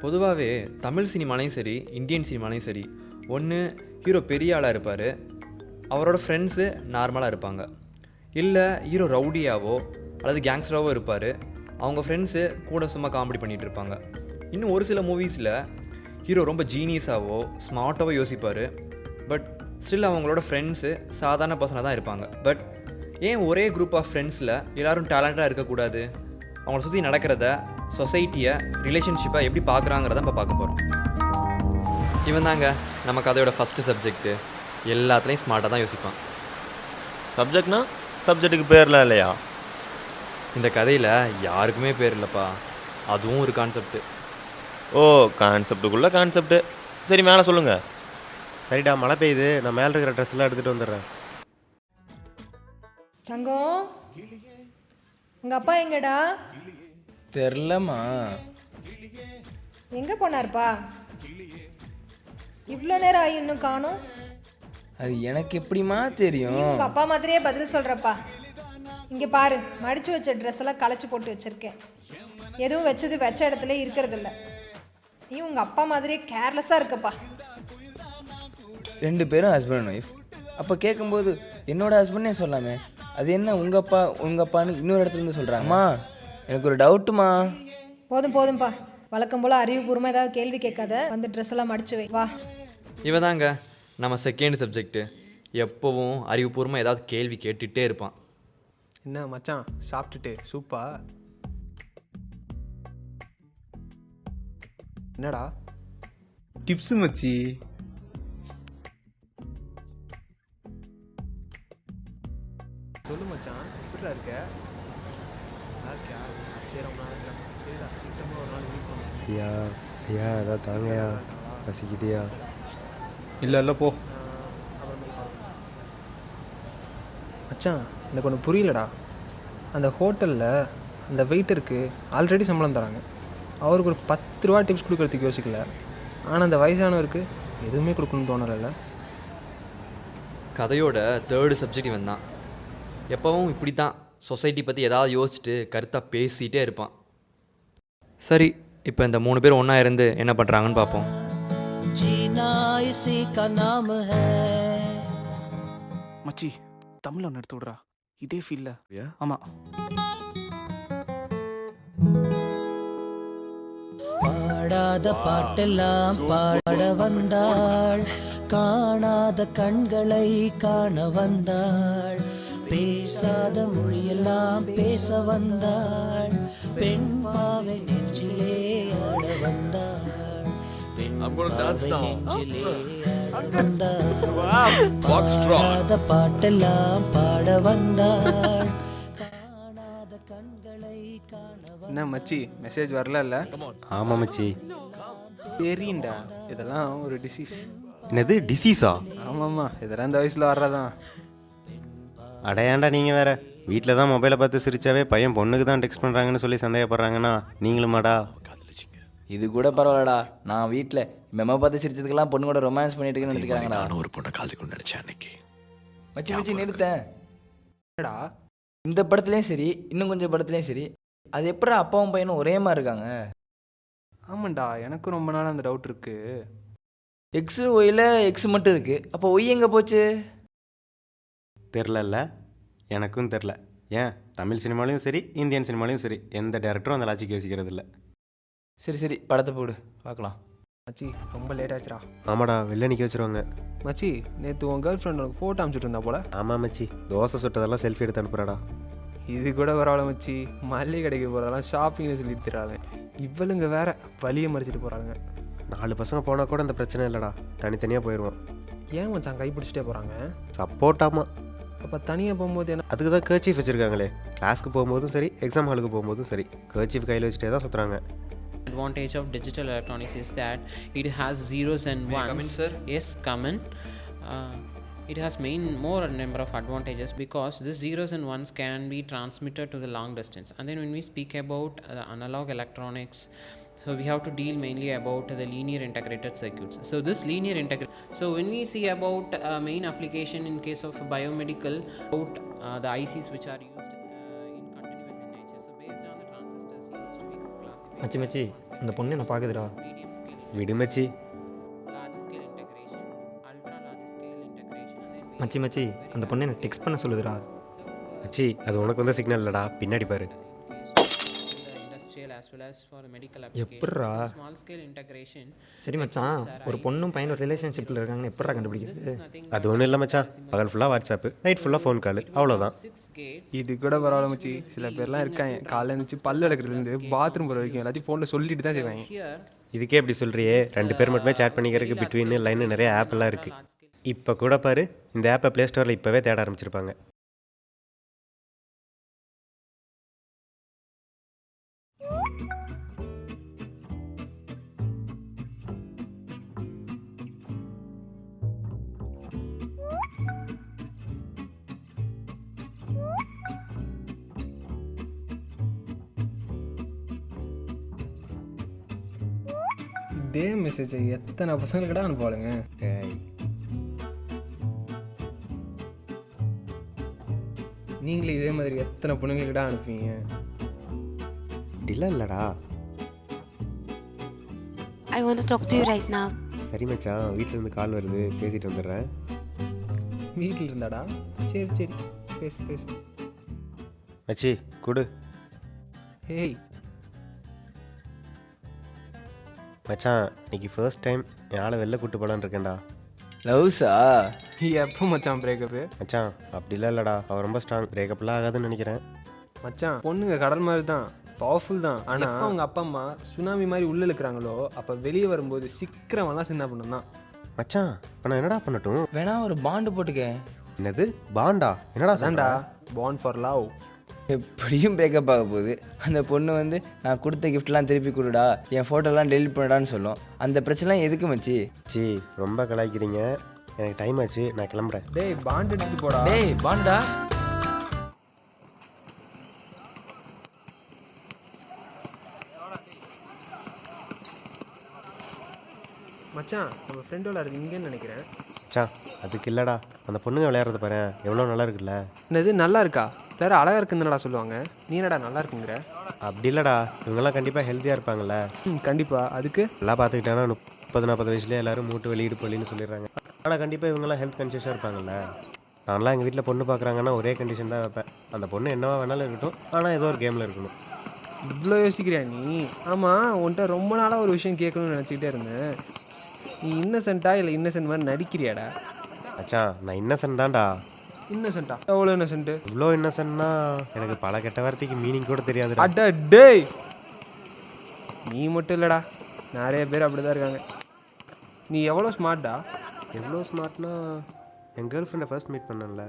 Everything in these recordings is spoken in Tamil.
பொதுவாகவே தமிழ் சினிமாலையும் சரி இந்தியன் சினிமாலையும் சரி ஒன்று ஹீரோ பெரிய ஆளாக இருப்பார், அவரோட ஃப்ரெண்ட்ஸு நார்மலாக இருப்பாங்க. இல்லை ஹீரோ ரவுடியாவோ அல்லது கேங்ஸ்டராகவோ இருப்பார், அவங்க ஃப்ரெண்ட்ஸு கூட சும்மா காமெடி பண்ணிகிட்டு இருப்பாங்க. இன்னும் ஒரு சில மூவிஸில் ஹீரோ ரொம்ப ஜீனியஸாகவோ ஸ்மார்ட்டாகவோ யோசிப்பார், பட் ஸ்டில் அவங்களோட ஃப்ரெண்ட்ஸு சாதாரண பர்சனாக தான் இருப்பாங்க. பட் ஏன் ஒரே குரூப் ஆஃப் ஃப்ரெண்ட்ஸில் எல்லோரும் டேலண்ட்டாக இருக்கக்கூடாது? அவங்கள சுற்றி நடக்கிறத, சொசைட்டியை, ரிலேஷன்ஷிப்பை எப்படி பார்க்குறாங்கிறத இப்போ பார்க்க போகிறோம். இவன் தாங்க நம்ம கதையோட ஃபஸ்ட்டு சப்ஜெக்ட்டு. எல்லாத்துலேயும் ஸ்மார்ட்டாக தான் யோசிப்பான். சப்ஜெக்ட்னா சப்ஜெக்ட்டுக்கு பேர்லாம் இல்லையா? இந்த கதையில் யாருக்குமே பேர் இல்லைப்பா, அதுவும் ஒரு கான்செப்ட்டு. ஓ, கான்செப்டுக்குள்ளே கான்செப்ட்டு. சரி, மேலே சொல்லுங்கள். சரிடா, மழை பெய்யுது, நான் மேலே இருக்கிற ட்ரெஸ் எல்லாம் எடுத்துகிட்டு வந்துடுறேன். தங்கம், உங்கள் அப்பா எங்கடா? தெரிலம்மா. எங்கே போனார்ப்பா? இவ்வளோ நேரம் ஆகி இன்னும் காணும். அது எனக்கு எப்படிமா தெரியும்? உங்கள் அப்பா மாதிரியே பதில் சொல்கிறப்பா. இங்கே பாரு, மடித்து வச்ச ட்ரெஸ் எல்லாம் களைச்சி போட்டு வச்சுருக்கேன். எதுவும் வச்சது வச்ச இடத்துல இருக்கிறதில்ல. நீ உங்கள் அப்பா மாதிரியே கேர்லெஸ்ஸாக இருக்கப்பா. 2 பேரும் ஹஸ்பண்ட் அண்ட் ஒய்ஃப். அப்போ கேட்கும்போது என்னோட ஹஸ்பண்டே சொல்லாமே, அது என்ன உங்கள் அப்பான்னு இன்னொரு இடத்துல இருந்து சொல்கிறாங்கம்மா. எனக்கு ஒரு டவுட்டுமா. போதும்பா, வழக்கம் போல் அறிவுபூர்வமாக ஏதாவது கேள்வி கேட்காத, வந்து ட்ரெஸ் எல்லாம் மடிச்சு வை. வா. இவ தாங்க நம்ம செகண்ட் சப்ஜெக்ட்டு. எப்போவும் அறிவுபூர்வமாக ஏதாவது கேள்வி கேட்டுகிட்டே இருப்பான். என்ன மச்சான், சாப்பிட்டுட்டு சூப்பா? என்னடா டிப்ஸு மச்சி? சொல்லு மச்சான், எப்படிடா இருக்க? நல்லா இருக்கியா? ரொம்ப நாளைக்கு. சரிடா, சீக்கிரமாக ஒரு நாள் மீட் பண்ணுவோம். ஐயா ஐயா, ஏதாவது தாங்கய்யா, பசிக்குதியா? இல்லை போ. மச்சான், எனக்கு ஒன்று புரியலடா. அந்த ஹோட்டலில் அந்த வெயிட்டருக்கு ஆல்ரெடி சம்பளம் தராங்க. அவருக்கு ஒரு 10 ரூபா டிப்ஸ் கொடுக்கறதுக்கு யோசிக்கல. ஆனால் அந்த வயசானவருக்கு எதுவுமே கொடுக்கணும்னு தோணலைல்ல. கதையோட தேர்டு சப்ஜெக்ட் இவன் தான். எப்போவும் இப்படி தான் சொசைட்டி பற்றி ஏதாவது யோசிச்சுட்டு கருத்தாக பேசிகிட்டே இருப்பான். சரி, இப்போ இந்த 3 பேர் ஒன்றா இருந்து என்ன பண்ணுறாங்கன்னு பார்ப்போம். மச்சி, தமிழ் ஒன்று எடுத்து விட்றா. இதே ஃபீல்ல. ஆமாம். பாடாத பாட்டெல்லாம் பாட வந்தாள், காணாத கண்களை காண வந்தாள், பேசாத மொழியெல்லாம் பேச வந்தாள், பெண் பாவை நெஞ்சிலே ஆட வந்தாள், பெண் பாவை நெஞ்சிலே ஆட வந்தாள், பாடாத பாட்டெல்லாம் பாட வந்தாள், காணாத கண்களை காண. என்ன மச்சி, மெசேஜ் வரல இல்லை? ஆமாம் மச்சி. தெரியும்டா, இதெல்லாம் ஒரு டிசீஸ். என்னது டிசீஸா? ஆமாம்மா, இதெல்லாம் இந்த வயசில் வர்றதான். அடையாண்டா நீங்கள் வேற. வீட்டில் தான் மொபைலை பார்த்து சிரிச்சாவே பையன் பொண்ணுக்கு தான் டெக்ஸ்ட் பண்ணுறாங்கன்னு சொல்லி சந்தேகப்படுறாங்கன்னா நீங்களுமாடா? இது கூட பரவாயில்லடா. நான் வீட்டில் மெமோ பார்த்து சிரிச்சதுக்கெல்லாம் பொண்ணு கூட ரொமான்ஸ் பண்ணிட்டு இருக்கேன்னு நினச்சிக்கிறாங்கடா. நானும் ஒரு பொண்ணை காதலிக்கணும்னு நினச்சேன் அன்னைக்கு. மச்சி நிறுத்தேன். என்னடா இந்த படத்துலேயும் சரி இன்னும் கொஞ்சம் படத்துலேயும் சரி, அது எப்படா அப்பாவும் பையனும் ஒரே மாதிரி இருக்காங்க? ஆமாண்டா, எனக்கும் ரொம்ப நாள் அந்த டவுட் இருக்கு. எக்ஸு ஒயில் எக்ஸ் மட்டும் இருக்குது, அப்போ ஒய் எங்கே போச்சு? தெரில. எனக்கும் தெரில. ஏன் தமிழ் சினிமாலையும் சரி இந்தியன் சினிமாலையும் சரி எந்த டேரக்டரும் அந்த லாஜிக் யோசிக்கிறது இல்லை. சரி படத்தை போடு பார்க்கலாம். மச்சி, ரொம்ப லேட் ஆச்சுடா. ஆமாடா, வெளில நிற்க வச்சுருவாங்க. மச்சி, நேற்று உன் கேர்ள் ஃப்ரெண்ட் உனக்கு ஃபோட்டோ அனுப்பிச்சுட்டு இருந்தா போல. ஆமாம் மச்சி, தோசை சுட்டதெல்லாம் செல்ஃபி எடுத்து அனுப்புகிறாடா. இது கூட பரவாயில்ல மச்சி, மல்லிகை கடைக்கு போகிறதெல்லாம் ஷாப்பிங்னு சொல்லிட்டு தராங்க. இவளுங்க வேற வலியை மறிச்சிட்டு போகிறாங்க. 4 பசங்க போனால் கூட இந்த பிரச்சனை இல்லைடா, தனித்தனியாக போயிடுவோம். ஏன் மச்சான் கை பிடிச்சிட்டே போகிறாங்க? சப்போர்ட்டாமா. அப்போ தனியாக போகும்போது என்ன? அதுக்கு தான் கர்ச்சீஃப் வச்சுருக்காங்களே. கிளாஸ்க்கு போகும்போதும் சரி எக்ஸாம் ஹாலுக்கு போகும்போதும் சரி கர்ச்சீஃப் கையில் வச்சுட்டே தான் சுற்றுறாங்க. Advantage of digital electronics is that it has zeros and ones. May I come in, sir? Yes, come in. It has more number of advantages because the zeros and ones can be transmitted to the long distance. And then when we speak about analog electronics, so we have to deal mainly about the linear integrated circuits. So this linear so when we see about main application in case of biomedical, about the ICs which are used in continuous in nature. So based on the transistors used, we could classify மச்சி மச்சி அந்த பொண்ணு என்ன பார்க்குதுடா. விடு மச்சி. large scale integration, ultra large scale integration, and then மச்சி மச்சி அந்த பொண்ணு என்ன டெக்ஸ்ட் பண்ண சொல்லுதுடா. மச்சி அது உனக்கு வந்த சிக்னல் இல்லடா, பின்னாடி பாரு. the industrial as well as for the medical applications. எப்பட்றா? Small scale integration. சரி மச்சான், ஒரு பொண்ணும் பையனும் ரிலேஷன்ஷிப்பில் இருக்காங்கன்னு எப்பட்றா கண்டுபிடிக்கிறது? அது ஒன்றும் இல்லை மச்சான், பகல் ஃபுல்லாக வாட்ஸ்அப்பு, நைட் ஃபுல்லாக ஃபோன் கால், அவ்வளோதான். 6 gates. இது கூட பரவாயில்ல மச்சி. சில பேர்லாம் இருக்காங்க காலைல இருந்துச்சு பல்லு எடுக்கிறதுலேருந்து பாத்ரூம் போகிற வரைக்கும் எல்லாத்தையும் ஃபோனில் சொல்லிட்டு தான் செய்வாங்க. Here, இதுக்கே இப்படி சொல்கிறியே, 2 பேர் மட்டுமே சேட் பண்ணிக்கிறதுக்கு பிட்வீன் லைன் நிறைய ஆப்பெல்லாம் இருக்குது. இப்போ கூட பாரு, இந்த ஆப்பை ப்ளே ஸ்டோரில் இப்போவே தேட ஆரம்பிச்சிருப்பாங்க. இதே மெசேஜை எத்தனை பசங்களுக்கிட்ட அனுப்புவாளுங்க. ஏய், நீங்களே இதே மாதிரி எத்தனை பொண்ணுங்கள்கிட்ட அனுப்புவீங்க? இல்லை இல்லைடா. I want to talk to you right now. சரி மச்சான், வீட்டிலேருந்து கால் வருது, பேசிட்டு வந்துடுறேன். வீட்டில் இருந்தாடா? சரி சரி, பேசு பேசு. மச்சி கொடு. ஏய் மச்சான், இன்னைக்கு ஃபர்ஸ்ட் டைம் என் ஆளை வெளில கூட்டு போலான்னு இருக்கேன்டா. லவ்ஸா? எப்போ மச்சான் பிரேக்கப்பு? மச்சான் அப்படிலாம் இல்லைடா, அவன் ரொம்ப ஸ்ட்ராங், பிரேக்கப்லாம் ஆகாதுன்னு நினைக்கிறேன். மச்சான் பொண்ணுங்க கடல் மாதிரி தான், பவர்ஃபுல் தான். ஆனால் அவங்க அப்பா அம்மா சுனாமி மாதிரி உள்ளே இருக்கிறாங்களோ அப்போ வெளியே வரும்போது சிக்கிறவன்லாம் சின்ன பொண்ணு தான். மச்சான் இப்போ நான் என்னடா பண்ணட்டும்? வேணா ஒரு பாண்டு போட்டுக்க. என்னது பாண்டா? என்னடா அதான்டா சாண்டா? Bond for love. எப்படியும் பிரேக்கப் ஆக போகுது. அந்த பொண்ணு வந்து நான் கொடுத்த கிஃப்ட்லாம் திருப்பி கொடுடா, என் ஃபோட்டோலாம் டெலிட் பண்ணடான்னு சொல்லும். அந்த பிரச்சனைலாம் எதுக்கு மச்சி? சி ரொம்ப கலாய்க்கிறீங்க, எனக்கு டைம் ஆச்சு, நான் கிளம்புறேன். டேய் பாண்ட் எடுத்துட்டு போடா. டேய் பாண்டா. மச்சான் நம்ம ஃப்ரெண்டோட அது இங்கேன்னு நினைக்கிறேன். மச்சான் அதுக்கு இல்லைடா, அந்த பொண்ணுங்க விளையாடுறது பாரு, எவ்வளோ நல்லா இருக்குல்ல. என்னது நல்லா இருக்கா? எல்லாரும் அழகாக இருக்குதுன்னடா சொல்லுவாங்க, நீ என்னடா நல்லா இருக்குங்கிற? அப்படி இல்லைடா, இவங்கெல்லாம் கண்டிப்பாக ஹெல்த்தியாக இருப்பாங்கல்ல. கண்டிப்பாக. அதுக்கு எல்லாம் பார்த்துக்கிட்டேன்னா 30-40 வயசுலேயே எல்லோரும் மூட்டு வெளியிடு போலின்னு சொல்லிடுறாங்க. ஆனால் கண்டிப்பாக இவங்கெல்லாம் ஹெல்த் கான்ஷியஸாக இருப்பாங்கல்ல. நான்லாம் எங்கள் வீட்டில் பொண்ணு பார்க்குறாங்கன்னா ஒரே கண்டிஷன் தான் வைப்பேன், அந்த பொண்ணு என்னவா வேணாலும் இருக்கட்டும், ஆனால் ஏதோ ஒரு கேமில் இருக்கணும். இவ்வளோ யோசிக்கிறியா நீ? ஆமாம், உன்கிட்ட ரொம்ப நாளாக ஒரு விஷயம் கேட்கணும்னு நினச்சிக்கிட்டே இருந்தேன். நீ இன்னசென்ட்டா இல்லை இன்னசென்ட் மாதிரி நடிக்கிறியாடா? மச்சான் நான் இன்னசென்ட் தான்டா. இன்னசென்ட்டா? எவ்வளோ இன்னசென்ட்டு? இவ்வளோ இன்னசென்ட்னா எனக்கு பல கெட்ட வார்த்தைக்கு மீனிங் கூட தெரியாது. அட டேய், நீ மட்டும் இல்லைடா, நிறைய பேர் அப்படி தான் இருக்காங்க. நீ எவ்வளோ ஸ்மார்ட்டா? எவ்வளோ ஸ்மார்ட்னா என் கேர்ள் ஃப்ரெண்டை ஃபர்ஸ்ட் மீட் பண்ணல,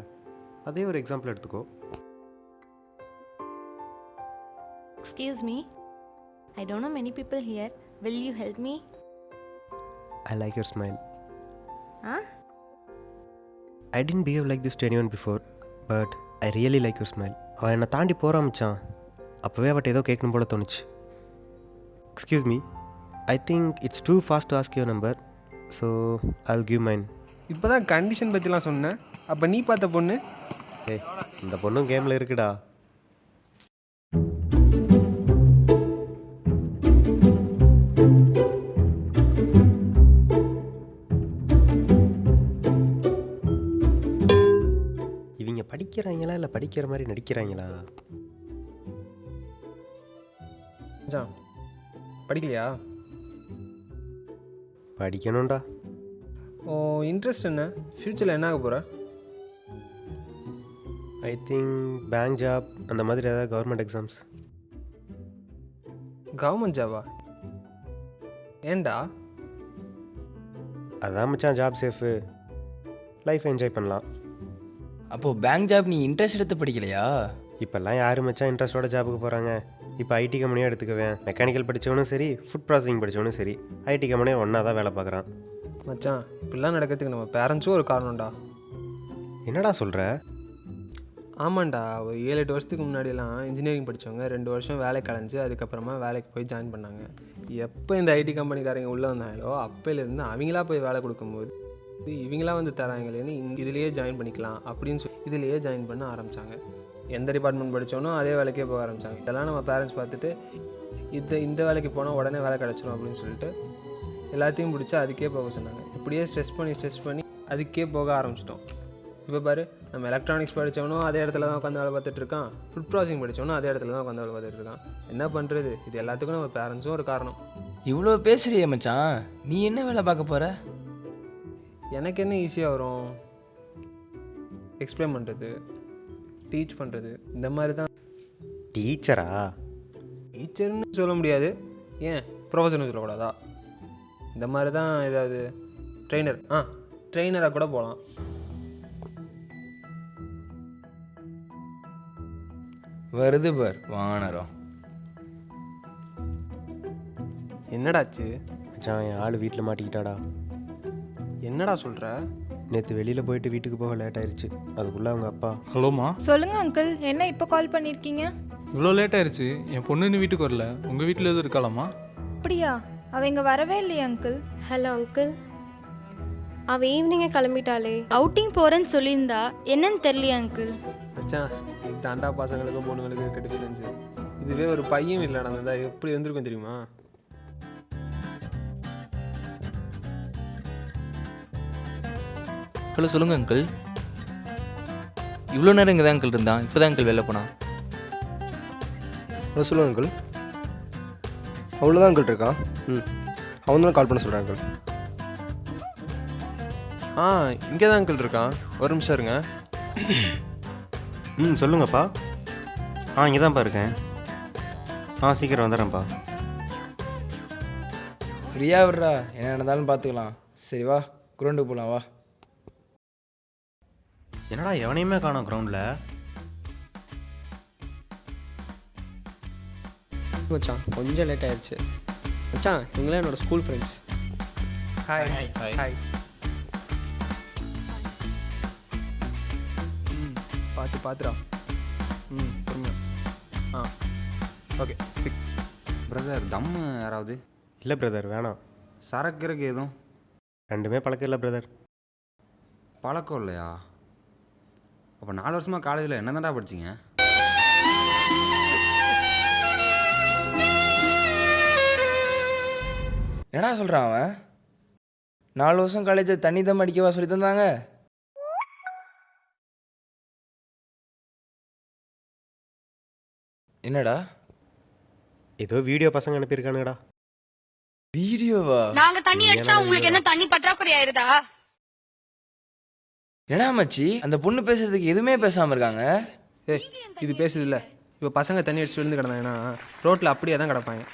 அதே ஒரு எக்ஸாம்பிள் எடுத்துக்கோ. Excuse me. I don't know many people here. Will you help me? I like your smile. Huh? I didn't behave like this to anyone before, but I really like your smile. அவன் என்னை தாண்டி போகிறான் மச்சான், அப்போவே அவட்ட ஏதோ கேட்கணும் போல தோணுச்சு. Excuse me, I think it's too fast to ask your number, so I'll give mine. இப்போ தான் கண்டிஷன் பற்றிலாம் சொன்னேன், அப்போ நீ பார்த்த பொண்ணு? ஏய் இந்த பொண்ணும் கேமில் இருக்குடா. இவங்க படிக்கிறாங்களா இல்லை படிக்கிற மாதிரி நடிக்கிறாங்களா? மச்சான் படிக்கலையா? படிக்கணும்டா. ஓ இன்ட்ரெஸ்ட் என்ன? ஃப்யூச்சரில் என்ன ஆக போகிற? ஐ திங்க் பேங்க் ஜாப் அந்த மாதிரி ஏதாவது கவர்மெண்ட் எக்ஸாம்ஸ். கவர்மெண்ட் ஜாபா? ஏண்டா? அதான் மச்சான் ஜாப் சேஃபு, லைஃப் என்ஜாய் பண்ணலாம். அப்போது பேங்க் ஜாப் நீ இன்ட்ரெஸ்ட் எடுத்து படிக்கலையா? இப்போல்லாம் யார் மச்சான் இன்ட்ரெஸ்ட்டோட ஜாபுக்கு போகிறாங்க? இப்போ ஐடி கம்பெனியாக எடுத்துக்குவேன், மெக்கானிக்கல் படித்தவனும் சரி, ஃபுட் ப்ராசஸிங் படித்தவனும் சரி, ஐடி கம்பெனியாக ஒன்றா தான் வேலை பார்க்குறான். மச்சான் இப்படிலாம் நடக்கிறதுக்கு நம்ம பேரண்ட்ஸும் ஒரு காரணம்டா. என்னடா சொல்கிற? ஆமாண்டா, ஒரு 7-8 வருஷத்துக்கு முன்னாடியெல்லாம் இன்ஜினியரிங் படித்தவங்க 2 வருஷம் வேலை கலைஞ்சு அதுக்கப்புறமா வேலைக்கு போய் ஜாயின் பண்ணாங்க. எப்போ இந்த ஐடி கம்பெனிக்காரங்க உள்ளே வந்தாங்களோ அப்போலேருந்து அவங்களா போய் வேலை கொடுக்கும்போது இவங்களா வந்து தராங்களேன்னு இதுலேயே ஜாயின் பண்ணிக்கலாம் அப்படின்னு சொல்லி இதுலேயே ஜாயின் பண்ண ஆரம்பித்தாங்க. எந்த டிபார்ட்மெண்ட் படித்தோனோ அதே வேலைக்கே போக ஆரம்பித்தாங்க. இதெல்லாம் நம்ம பேரண்ட்ஸ் பார்த்துட்டு இந்த வேலைக்கு போனால் உடனே வேலை கிடச்சிரும் அப்படின்னு சொல்லிட்டு எல்லாத்தையும் பிடிச்சி அதுக்கே போக சொன்னாங்க. இப்படியே ஸ்ட்ரெஸ் பண்ணி அதுக்கே போக ஆரம்பிச்சிட்டோம். இப்போ பாரு, நம்ம எலக்ட்ரானிக்ஸ் படித்தவனும் அதே இடத்துல தான் உட்காந்து வேலை பார்த்துட்டு இருக்கான், ஃபுட் ப்ராசஸிங் படித்தவனும் அதே இடத்துல தான் உட்காந்து வேலை பார்த்துட்டு இருக்கான். என்ன பண்ணுறது? இது எல்லாத்துக்கும் நம்ம பேரண்ட்ஸும் ஒரு காரணம். இவ்வளோ பேசுறியே மச்சான், நீ என்ன வேலை பார்க்க போகிற? எனக்கு என்ன ஈஸியாக வரும்? எக்ஸ்பிளைன் பண்ணுறது, டீச் பண்ணுறது, இந்த மாதிரி தான். டீச்சரா? டீச்சர்னு சொல்ல முடியாது, ஏன் ப்ரொஃபஸர்னு சொல்லக்கூடாதா? இந்த மாதிரி தான். ஏதாவது ட்ரெயினராக கூட போகலாம். வருது பார் வானரம். என்னடாச்சு மச்சான், என் ஆள் வீட்டில் மாட்டிக்கிட்டாடா. என்னடா சொல்கிற? நேற்று வெளியில் போயிட்டு வீட்டுக்கு போக லேட் ஆயிடுச்சு. அதுக்குள்ளே அவங்க அப்பா. ஹலோமா, சொல்லுங்க அங்கிள், என்ன இப்போ கால் பண்ணியிருக்கீங்க? இவ்வளோ லேட் ஆயிடுச்சு, என் பொண்ணு இன்னும் வீட்டுக்கு வரல. உங்கள் வீட்டில் எதுவும் இருக்காளாமா? அப்படியா? அவ இங்கே வரவே இல்லையா அங்கிள்? ஹலோ அங்கிள், அவள் ஈவினிங்கே கிளம்பிட்டாளே. அவுட்டிங் போகிறேன்னு சொல்லியிருந்தா, என்னன்னு தெரியலையா அங்கிள்? மச்சான், இது தாண்டா பசங்களுக்கும் பொண்ணுங்களுக்கும் இருக்க டிஃப்ரென்ஸு. இதுவே ஒரு பையன் வீட்டில் நடந்ததா எப்படி இருந்திருக்கும் தெரியுமா? ஹலோ சொல்லுங்கள் அங்கிள். இவ்வளோ நேரம் இங்கே தான் அங்கிள் இருந்தான், இப்போ தான் அங்கிள் வெளில போனான். ஹலோ சொல்லுங்கள் அங்கிள். அவ்வளோதான் அங்கிள் இருக்கான். அவன் தான் கால் பண்ண சொல்கிறேன் அங்கிள். இங்கே தான் அங்கிள் இருக்கான், ஒரு நிமிஷம் இருங்க. சொல்லுங்கப்பா. இங்கே தான்ப்பா இருக்கேன். சீக்கிரம் வந்துடுறேன்ப்பா. ஃப்ரீயாக விட்றா, என்ன நடந்தாலும் பார்த்துக்கலாம். சரி வா, கிரவுண்டுக்கு போகலாம் வா. என்னடா எவனையுமே காணோம் கிரவுண்டில்? மச்சான், கொஞ்சம் லேட் ஆயிடுச்சு. மச்சான், இவங்களாம் என்னோடய ஸ்கூல் ஃப்ரெண்ட்ஸ். Hi hi. பார்த்துடா. பொறுமையா. ஓகே. பிரதர், தம்மு யாராவது? இல்லை பிரதர், வேணாம். சரக்குறக்கு எதுவும்? ரெண்டுமே பழக்கம் இல்லை பிரதர். பழக்கம் இல்லையா? அப்போ 4 வருஷமாக காலேஜில் என்ன தாண்டா படிச்சிங்க? என்னடா சொல்கிறான் அவன்? 4 வருஷம் காலேஜை தண்ணி தம் அடிக்கவா சொல்லி தந்தாங்க? என்னடா ஏதோ வீடியோ பசங்க அனுப்பியிருக்கானுங்கடா. வீடியோவா? நாங்க தண்ணி அடிச்சா உங்களுக்கு என்ன தண்ணி பற்றாக்குறை ஆயிருதா? என்னடா மச்சி, அந்த பொண்ணு பேசுறதுக்கு எதுவுமே பேசாமல் இருக்காங்க. இது பேசுது இல்லை. இப்போ பசங்க தண்ணி அடிச்சுட்டு விழுந்து கிடந்தாங்கன்னா ரோட்டில் அப்படியே தான் கிடப்பாங்க.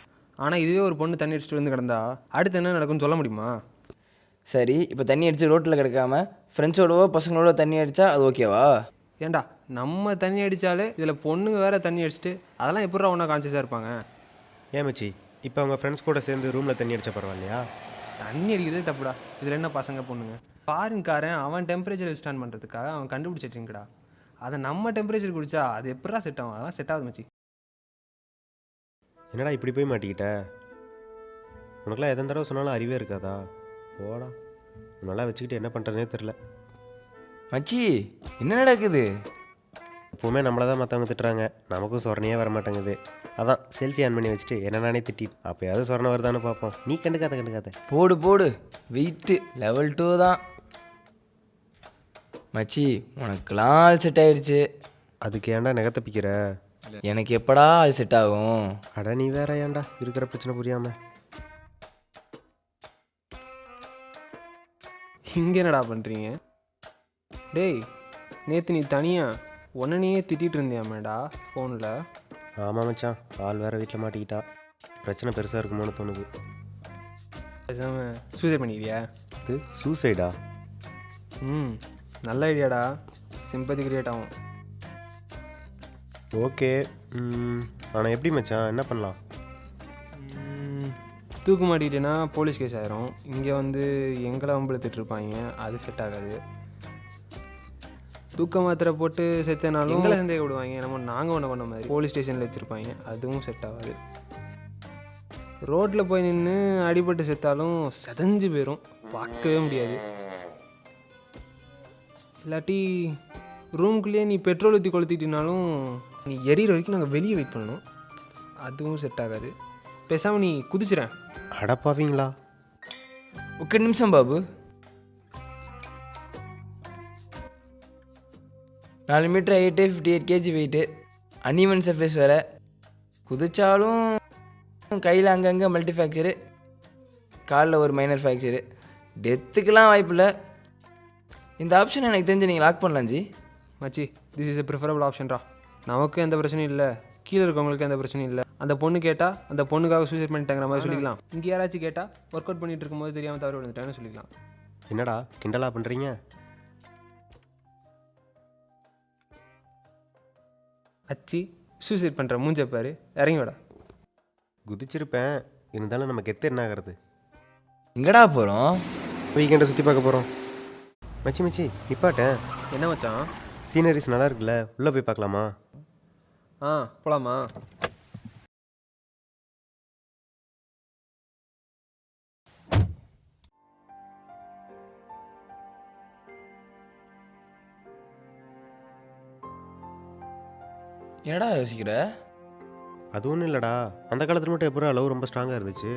ஆனால் இதுவே ஒரு பொண்ணு தண்ணி அடிச்சுட்டு விழுந்து கிடந்தா அடுத்து என்ன நடக்கும்னு சொல்ல முடியுமா? சரி, இப்போ தண்ணி அடித்து ரோட்டில் கிடக்காம ஃப்ரெண்ட்ஸோடவோ பசங்களோட தண்ணி அடித்தா அது ஓகேவா? ஏண்டா, நம்ம தண்ணி அடித்தாலே இதில் பொண்ணுங்க வேறு தண்ணி அடிச்சுட்டு அதெல்லாம் எப்படா ஒன்றா கான்சியஸாக இருப்பாங்க? ஏமச்சி, இப்போ அவங்க ஃப்ரெண்ட்ஸ் கூட சேர்ந்து ரூமில் தண்ணி அடித்தா பரவாயில்லையா? தண்ணி அடிக்கிறதே தப்புடா. இதில் என்ன பசங்க பொண்ணுங்க? ஃபாரின்காரன் அவன் டெம்பரேச்சர் ஸ்டாண்ட் பண்ணுறதுக்காக அவன் கண்டுபிடிச்சிட்டுங்கடா. அதை நம்ம டெம்பரேச்சர் குடிச்சா அது எப்படா செட் ஆகும்? அதெல்லாம் செட் ஆகுது மச்சி. என்னடா இப்படி போய் மாட்டிக்கிட்ட? உனக்குலாம் எத்தனை தடவை சொன்னாலும் அறிவே இருக்காதா? போடா, உன்னெல்லாம் வச்சுக்கிட்டு என்ன பண்ணுறதுனே தெரில. மச்சி, என்ன நடக்குது? எப்போவுமே நம்மளை தான் மற்றவங்க திட்டுறாங்க, நமக்கும் சொரணையே வர மாட்டேங்குது. அதான் செல்ஃபி ஆன் பண்ணி வச்சுட்டு என்ன நானே திட்டிட்டு அப்போயாவது சொரணை வருதான்னு பார்ப்போம். நீ கண்டுக்காத. போடு வெயிட்டு லெவல் 2 தான். மச்சி, உனக்குலாம் ஆள் செட் ஆயிடுச்சு. அதுக்கு ஏன்டா நெகத்தப்பிக்கிற? எனக்கு எப்படா ஆள் செட் ஆகும்? அட நீ வேற ஏன்டா இருக்கிற பிரச்சனை புரியாமல். இங்கே என்னடா பண்ணுறீங்க? டேய், நேற்று நீ தனியாக உடனேயே திட்டிகிட்டு இருந்தியாமேடா ஃபோனில். ஆமாம் மச்சான், ஆள் வேறு வீட்டில் மாட்டிக்கிட்டா. பிரச்சனை பெருசாக இருக்குமோன்னு தோணுது. பேசாமல் சூசைட் பண்ணிக்கிறியா? இது சூசைடா? நல்ல ஐடியாடா. சிம்பதி கிரியேட் ஆகும். ஓகே, ஆனால் எப்படி மச்சான், என்ன பண்ணலாம்? தூக்கு மாட்டிக்கிட்டேன்னா போலீஸ் கேஸ் ஆயிரும். இங்கே வந்து எங்களை வம்பளத்துட்டு இருப்பாங்க, அது செட் ஆகாது. தூக்க மாத்திரை போட்டு செத்தனாலும் எங்களை சந்தேக விடுவாங்க, நம்ம நாங்கள் ஒன்று பண்ண மாதிரி போலீஸ் ஸ்டேஷனில் வச்சுருப்பாங்க, அதுவும் செட் ஆகாது. ரோட்டில் போய் நின்று அடிபட்டு செத்தாலும் செதஞ்சு போயிடும், பார்க்கவே முடியாது. இல்லாட்டி ரூம்குள்ளேயே நீ பெட்ரோல் ஊற்றி கொளுத்திட்டினாலும் நீ எரியிற வரைக்கும் நாங்கள் வெளியே வெயிட் பண்ணணும், அதுவும் செட் ஆகாது. பேசாமல் நீ குதிச்சிடேன். அடப்பாவீங்களா? ஒக்க நிமிஷம் Babu. 4 metre height, 58 kg weight, uneven surface வேறு. குதிச்சாலும் கையில் அங்கங்கே மல்டி ஃப்ராக்சரு, காலில் ஒரு மைனர் ஃப்ராக்சரு. டெத்துக்கெலாம் வாய்ப்பில்லை. இந்த ஆப்ஷன் எனக்கு தெரிஞ்சு நீங்கள் லாக் பண்ணலாம் ஜி. மச்சி, திஸ் இஸ் எ ப்ரிஃபரபிள் ஆப்ஷன்ரா. நமக்கும் எந்த பிரச்சனையும் இல்லை, கீழே இருக்கவங்களுக்கு எந்த பிரச்சனையும் இல்லை. அந்த பொண்ணு கேட்டால் அந்த பொண்ணுக்காக சூசைட் பண்ணிட்டாங்கிற மாதிரி சொல்லிக்கலாம். இங்கே யாராச்சும் கேட்டால் ஒர்க் அவுட் பண்ணிட்டு இருக்கும்போது தெரியாமல் தவறு விழுந்துட்டாங்கன்னு சொல்லிக்கலாம். என்னடா கிண்டலா பண்ணுறீங்க? அச்சி சூசைட் பண்ணுற மூஞ்ச பாரு, இறங்கிவிடா. குதிச்சிருப்பேன், இருந்தாலும் நம்ம கெத்து என்ன ஆகிறது? எங்கடா போகிறோம்? வீக்கெண்டை சுற்றி பார்க்க போகிறோம். மச்சி மச்சி நிப்பாட்டேன். என்ன மச்சான்? சீனரிஸ் நல்லா இருக்குல்ல, உள்ளே போய் பார்க்கலாமா? போகலாமா? என்னடா யோசிக்கிற? அது ஒன்றும் இல்லைடா, அந்த காலத்தில் மட்டும் எப்போ லவ் ரொம்ப ஸ்ட்ராங்காக இருந்துச்சு.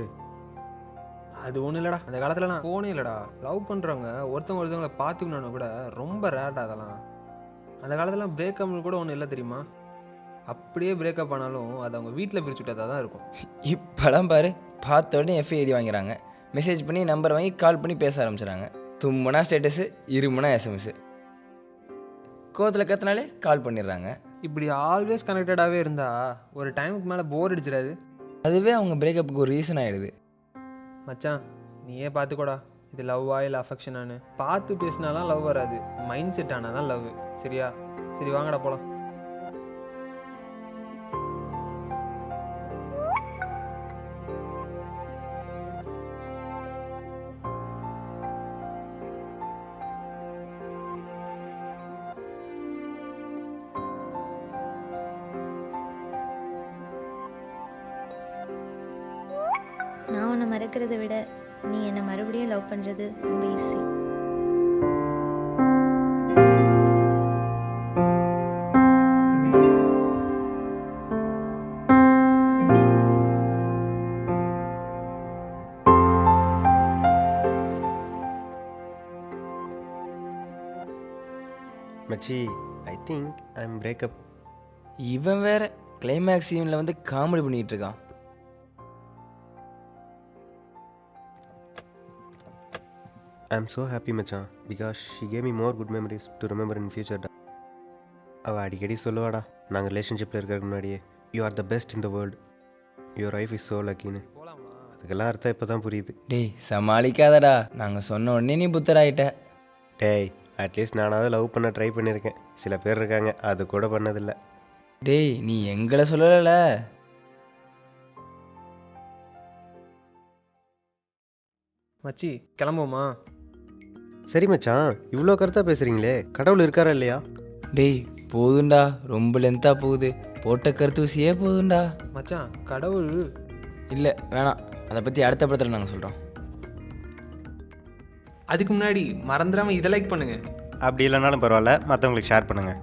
அது ஒன்றும் இல்லைடா, அந்த காலத்தில் நான் ஃபோனே இல்லைடா. லவ் பண்ணுறவங்க ஒருத்தவங்களை பார்த்துக்கணுன்னு கூட ரொம்ப ரேர்டா அதெல்லாம். அந்த காலத்தில் பிரேக்கப் கூட ஒன்றும் இல்லை தெரியுமா? அப்படியே பிரேக்கப் ஆனாலும் அது அவங்க வீட்டில் பிரிச்சு விட்டதாக தான் இருக்கும். இப்போலாம் பாரு, பார்த்த உடனே எஃப்ஐடி வாங்கிறாங்க, மெசேஜ் பண்ணி நம்பர் வாங்கி கால் பண்ணி பேச ஆரம்பிச்சிடறாங்க. தும்முனா ஸ்டேட்டஸு, இருமுனா எஸ்எம்எஸ்ஸு, கோவத்தில் கத்தினாலே கால் பண்ணிடுறாங்க. இப்படி ஆல்வேஸ் கனெக்டடாகவே இருந்தால் ஒரு டைமுக்கு மேலே போர் அடிச்சிடாது? அதுவே அவங்க பிரேக்கப்புக்கு ஒரு ரீசன் ஆகிடுது. மச்சான், நீயே பார்த்துக்கோடா, இது லவ்வா இல்லை அஃபெக்ஷனானு. பார்த்து பேசினாலாம் லவ் வராது, மைண்ட் செட் ஆனால் தான் லவ். சரியா? சரி வாங்கடா போகலாம். நான் உன்னை மறக்கிறத விட நீ என்னை மறுபடியும் லவ் பண்ணுறது ரொம்ப ஈஸி. மச்சி, I think I am breakup. இவன் வேற கிளைமேக்ஸ் சீனில் வந்து காமெடி பண்ணிகிட்டு இருக்கான். I'm so happy மச்சான், because she gave me more good memories to remember in future. அவள் அடிக்கடி சொல்லுவாடா, நாங்கள் ரிலேஷன்ஷிப்பில் இருக்கிறதுக்கு முன்னாடியே, you are the best in the world, your life is so லக்கின்னு. அதுக்கெல்லாம் அர்த்தம் இப்போ தான் புரியுது. டேய் சமாளிக்காதடா, நாங்கள் சொன்ன உடனே நீ புத்தராயிட்ட. டேய், அட்லீஸ்ட் நானாவது லவ் பண்ண ட்ரை பண்ணியிருக்கேன். சில பேர் இருக்காங்க அது கூட பண்ணதில்லை. டேய் நீ எங்களை சொல்லல. மச்சி கிளம்புவோமா? சரி மச்சான், இவ்வளோ கருத்தாக பேசுகிறீங்களே, கடவுள் இருக்காரா இல்லையா? டேய் போதுண்டா, ரொம்ப லென்த்தாக போகுது, போட்ட கருத்து ஊசியே போதுண்டா. மச்சான் கடவுள் இல்லை வேணாம், அதை பற்றி அடுத்த படத்தில் நாங்கள் சொல்கிறோம். அதுக்கு முன்னாடி மறந்துடாமல் இதை லைக் பண்ணுங்கள். அப்படி இல்லைனாலும் பரவாயில்ல, மற்றவங்களுக்கு ஷேர் பண்ணுங்கள்.